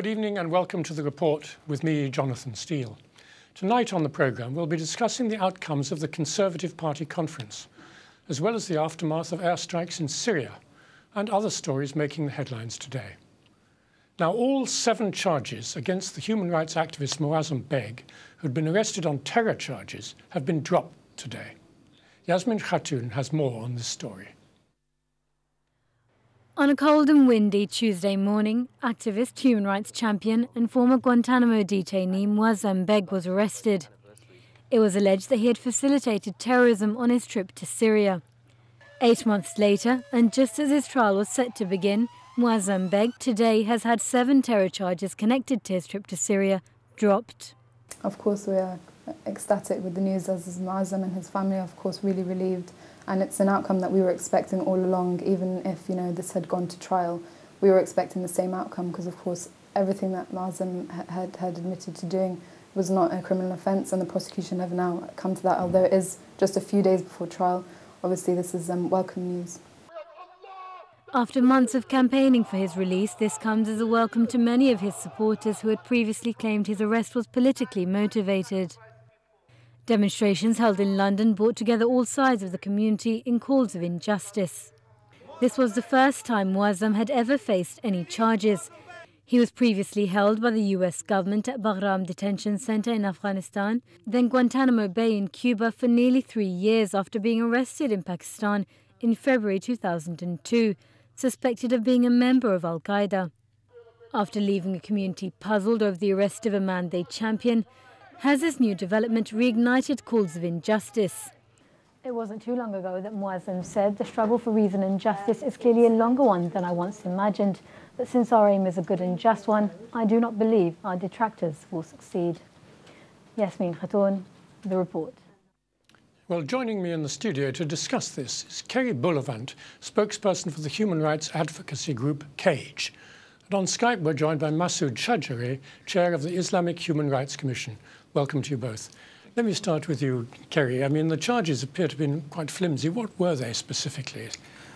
Good evening and welcome to The Report with me, Jonathan Steele. Tonight on the programme we'll be discussing the outcomes of the Conservative Party conference, as well as the aftermath of airstrikes in Syria and other stories making the headlines today. Now, all 7 charges against the human rights activist Moazzam Begg, who'd been arrested on terror charges, have been dropped today. Yasmin Khatun has more on this story. On a cold and windy Tuesday morning, activist, human rights champion and former Guantanamo detainee Moazzam Begg was arrested. It was alleged that he had facilitated terrorism on his trip to Syria. 8 months later, and just as his trial was set to begin, Moazzam Begg today has had 7 terror charges connected to his trip to Syria dropped. Of course, we are ecstatic with the news, as is Moazzam and his family, of course, really relieved. And it's an outcome that we were expecting all along, even if, this had gone to trial. We were expecting the same outcome because, of course, everything that Moazzam had admitted to doing was not a criminal offence, and the prosecution have now come to that, although it is just a few days before trial. Obviously, this is welcome news. After months of campaigning for his release, this comes as a welcome to many of his supporters who had previously claimed his arrest was politically motivated. Demonstrations held in London brought together all sides of the community in calls of injustice. This was the first time Moazzam had ever faced any charges. He was previously held by the US government at Bagram Detention Center in Afghanistan, then Guantanamo Bay in Cuba for nearly 3 years after being arrested in Pakistan in February 2002, suspected of being a member of Al-Qaeda. After leaving a community puzzled over the arrest of a man they champion, has this new development reignited calls of injustice? It wasn't too long ago that Moazzam said the struggle for reason and justice is clearly a longer one than I once imagined, but since our aim is a good and just one, I do not believe our detractors will succeed. Yasmin Khatun, The Report. Well, joining me in the studio to discuss this is Cerie Bullivant, spokesperson for the human rights advocacy group CAGE. And on Skype we're joined by Massoud Shadjareh, chair of the Islamic Human Rights Commission. Welcome to you both. Let me start with you, Cerie. I mean, the charges appear to have been quite flimsy. What were they specifically?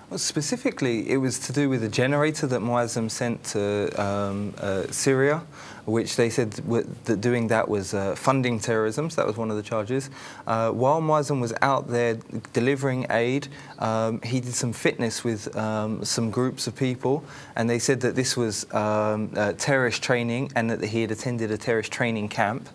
Well, specifically, it was to do with a generator that Moazzam sent to Syria, which they said that doing that was funding terrorism. So that was one of the charges. While Moazzam was out there delivering aid, he did some fitness with some groups of people, and they said that this was terrorist training and that he had attended a terrorist training camp.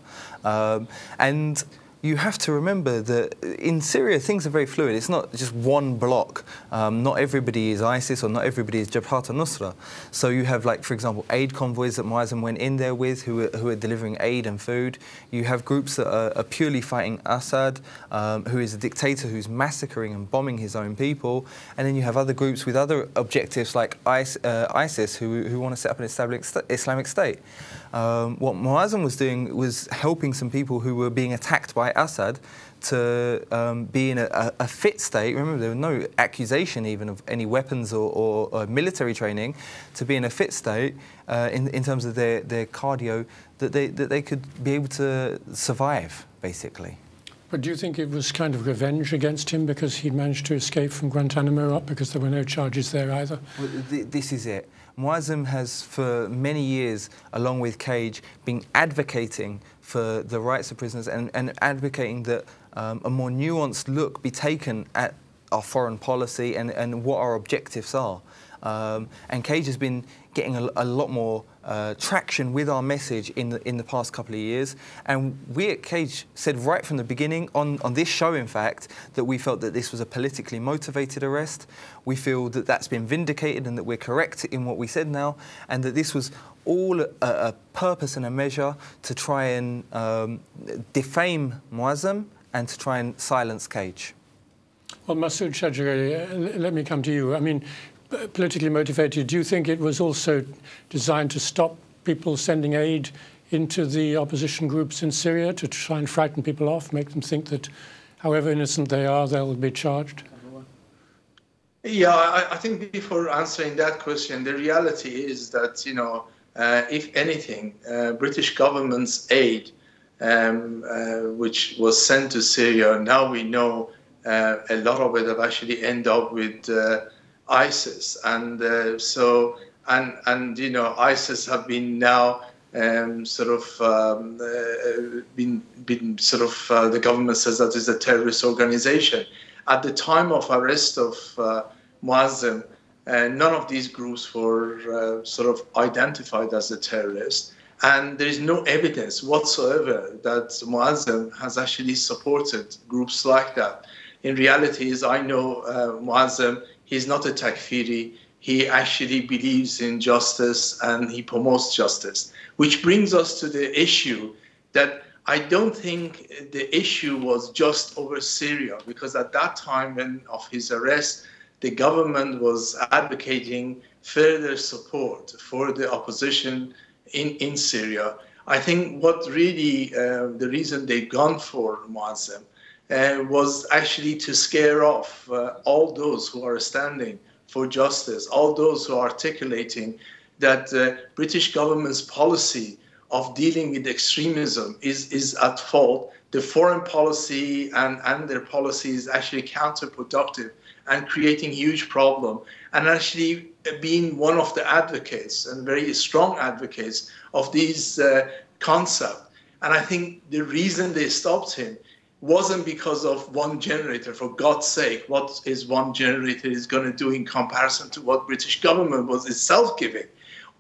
And you have to remember that in Syria things are very fluid. It's not just one bloc. Not everybody is ISIS or not everybody is Jabhat al-Nusra. So you have, like, for example, aid convoys that Moazzam went in there with who are delivering aid and food. You have groups that are purely fighting Assad, who is a dictator who's massacring and bombing his own people. And then you have other groups with other objectives like ISIS who want to set up an Islamic State. What Moazzam was doing was helping some people who were being attacked by Assad to be in a fit state. Remember, there was no accusation even of any weapons or military training, to be in a fit state in terms of their cardio, that they could be able to survive, basically. But do you think it was kind of revenge against him because he managed to escape from Guantanamo because there were no charges there either? Well, this is it. Moazzam has, for many years, along with CAGE, been advocating for the rights of prisoners and advocating that a more nuanced look be taken at our foreign policy and what our objectives are. And CAGE has been getting a lot more traction with our message in the past couple of years. And we at CAGE said right from the beginning, on this show in fact, that we felt that this was a politically motivated arrest. We feel that that's been vindicated and that we're correct in what we said now, and that this was all a purpose and a measure to try and defame Moazzam and to try and silence CAGE. Well, Massoud Shadjareh, let me come to you. I mean, politically motivated, do you think it was also designed to stop people sending aid into the opposition groups in Syria, to try and frighten people off, make them think that however innocent they are, they'll be charged? Yeah, I think before answering that question, the reality is that, if anything, British government's aid, which was sent to Syria, now we know a lot of it have actually ended up with ISIS. And so and you know, ISIS have been now the government says that is a terrorist organization. At the time of arrest of Moazzam, none of these groups were identified as a terrorist, and there is no evidence whatsoever that Moazzam has actually supported groups like that. In reality, as I know Moazzam, he's not a takfiri. He actually believes in justice and he promotes justice, which brings us to the issue that I don't think the issue was just over Syria, because at that time of his arrest, the government was advocating further support for the opposition in Syria. I think what really, the reason they've gone for Moazzam was actually to scare off all those who are standing for justice, all those who are articulating that the British government's policy of dealing with extremism is at fault. The foreign policy and their policy is actually counterproductive and creating huge problem, and actually being one of the advocates and very strong advocates of these concepts. And I think the reason they stopped him wasn't because of one generator. For God's sake, what is one generator is going to do in comparison to what British government was itself giving?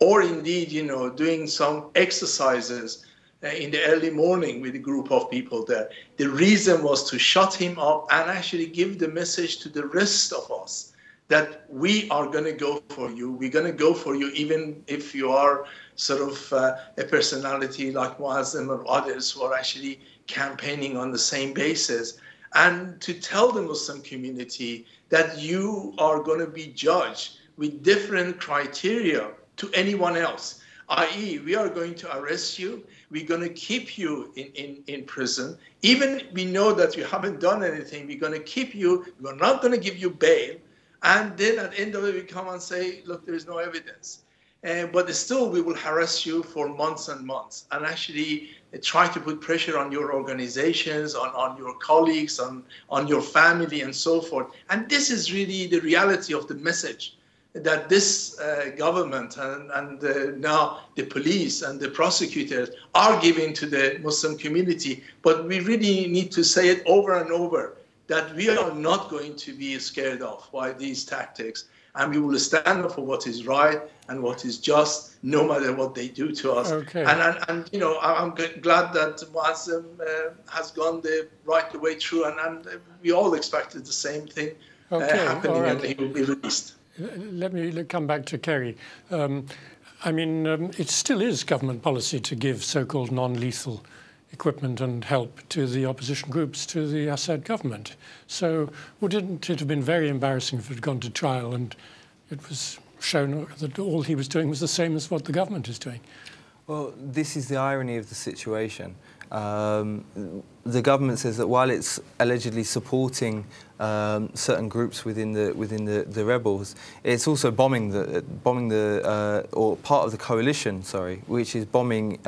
Or indeed, you know, doing some exercises in the early morning with a group of people there. The reason was to shut him up and actually give the message to the rest of us that we are going to go for you. We're going to go for you even if you are a personality like Moazzam or others who are actually campaigning on the same basis, and to tell the Muslim community that you are going to be judged with different criteria to anyone else, i.e. we are going to arrest you, we're going to keep you in prison, even we know that you haven't done anything, we're going to keep you, we're not going to give you bail, and then at the end of it we come and say, look, there is no evidence. But still, we will harass you for months and months and actually try to put pressure on your organizations, on your colleagues, on your family and so forth. And this is really the reality of the message that this government and now the police and the prosecutors are giving to the Muslim community. But we really need to say it over and over that we are not going to be scared off by these tactics. And we will stand up for what is right and what is just, no matter what they do to us. Okay. And you know, I'm glad that Moazzam has gone the right way through, and we all expected the same thing happening, right. And he will be released. Let me come back to Kerry. It still is government policy to give so-called non-lethal equipment and help to the opposition groups to the Assad government. So wouldn't it have been very embarrassing if it had gone to trial and it was shown that all he was doing was the same as what the government is doing? Well, this is the irony of the situation. The government says that while it's allegedly supporting certain groups within the rebels, it's also bombing or part of the coalition, which is bombing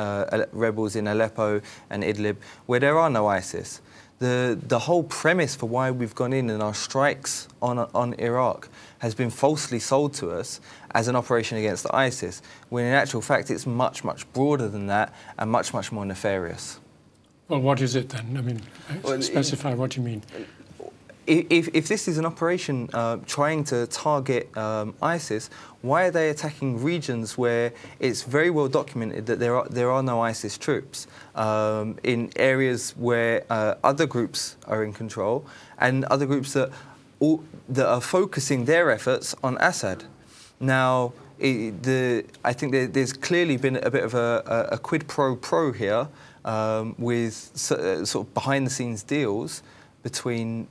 rebels in Aleppo and Idlib, where there are no ISIS. The whole premise for why we've gone in and our strikes on Iraq has been falsely sold to us as an operation against ISIS, when in actual fact it's much, much broader than that and much, much more nefarious. Well, what is it then? Specify what you mean. If this is an operation trying to target ISIS, why are they attacking regions where it's very well documented that there are no ISIS troops, in areas where other groups are in control and other groups that are focusing their efforts on Assad? Now, I think there's clearly been a bit of a quid pro quo here, with sort of behind-the-scenes deals between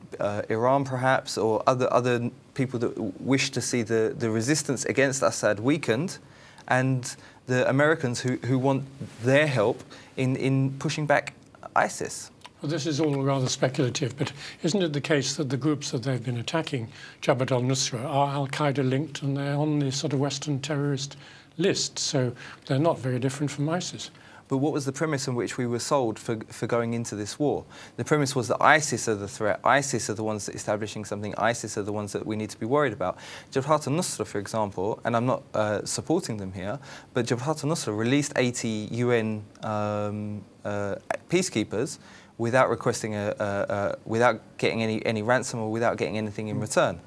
Iran, perhaps, or other people that wish to see the resistance against Assad weakened, and the Americans who want their help in pushing back ISIS. Well, this is all rather speculative, but isn't it the case that the groups that they've been attacking, Jabhat al-Nusra, are al-Qaeda linked and they're on the sort of Western terrorist list, so they're not very different from ISIS? But what was the premise on which we were sold for going into this war? The premise was that ISIS are the threat. ISIS are the ones that are establishing something. ISIS are the ones that we need to be worried about. Jabhat al-Nusra, for example, and I'm not supporting them here, but Jabhat al-Nusra released 80 UN peacekeepers without requesting without getting any ransom or without getting anything in return.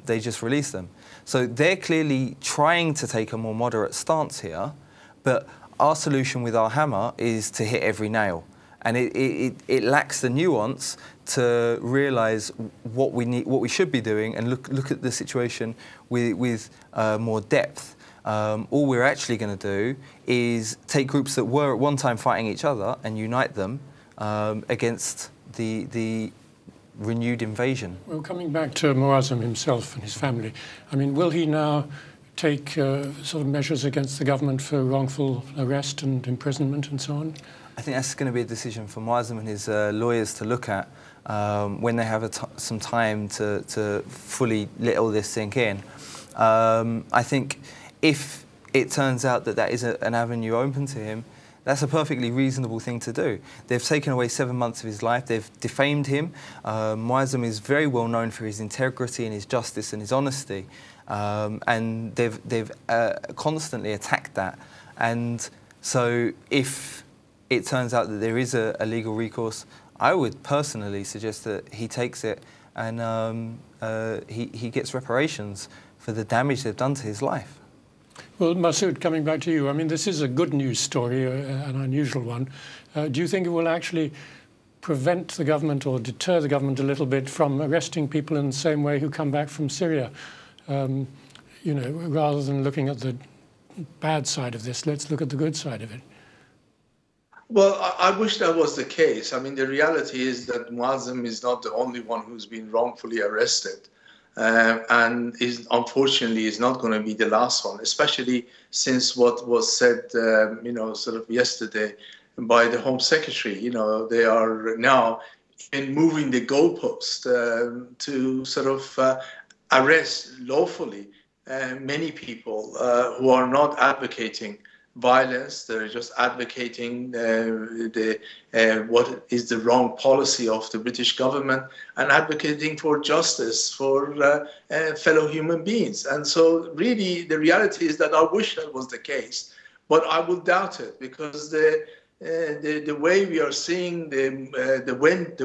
They just released them. So they're clearly trying to take a more moderate stance here, but our solution with our hammer is to hit every nail. And it lacks the nuance to realise what we should be doing, and look at the situation with more depth. All we're actually going to do is take groups that were at one time fighting each other and unite them against the renewed invasion. Well, coming back to Moazzam himself and his family, I mean, will he now take sort of measures against the government for wrongful arrest and imprisonment and so on? I think that's going to be a decision for Moazzam and his lawyers to look at when they have some time to fully let all this sink in. I think if it turns out that is an avenue open to him, that's a perfectly reasonable thing to do. They've taken away 7 months of his life. They've defamed him. Moazzam is very well known for his integrity and his justice and his honesty. And they've constantly attacked that. And so if it turns out that there is a legal recourse, I would personally suggest that he takes it and he gets reparations for the damage they've done to his life. Well, Massoud, coming back to you, I mean, this is a good news story, an unusual one. Do you think it will actually prevent the government or deter the government a little bit from arresting people in the same way who come back from Syria? You know, rather than looking at the bad side of this, let's look at the good side of it. Well, I wish that was the case. I mean, the reality is that Moazzam is not the only one who's been wrongfully arrested. And unfortunately is not going to be the last one, especially since what was said, you know, sort of yesterday by the Home Secretary. You know, they are now moving the goalpost to sort of arrest lawfully many people who are not advocating violence. They're just advocating what is the wrong policy of the British government and advocating for justice for fellow human beings. And so really the reality is that I wish that was the case, but I will doubt it, because the way we are seeing the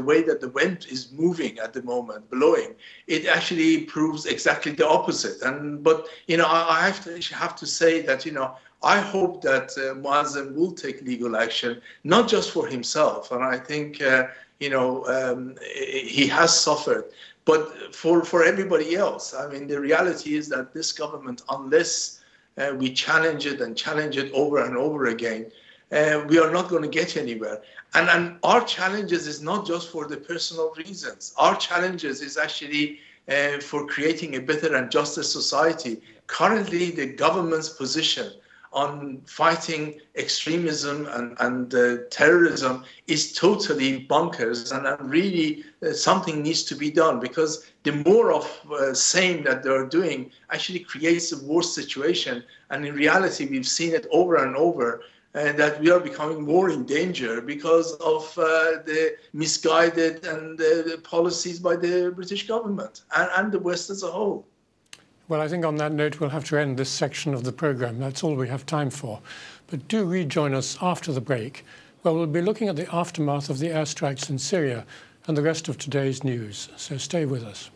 way that the wind is moving at the moment, blowing, it actually proves exactly the opposite. But you know, I have to say that, you know, I hope that Moazzam will take legal action, not just for himself, and I think you know, he has suffered, but for everybody else. I mean, the reality is that this government, unless we challenge it and challenge it over and over again, we are not going to get anywhere. And our challenges is not just for the personal reasons. Our challenges is actually for creating a better and juster society. Currently, the government's position on fighting extremism and terrorism is totally bonkers, and really something needs to be done, because the more of same that they're doing actually creates a worse situation. And in reality, we've seen it over and over, that we are becoming more in danger because of the misguided and the policies by the British government and the West as a whole. Well, I think on that note, we'll have to end this section of the programme. That's all we have time for. But do rejoin us after the break, where we'll be looking at the aftermath of the airstrikes in Syria and the rest of today's news. So stay with us.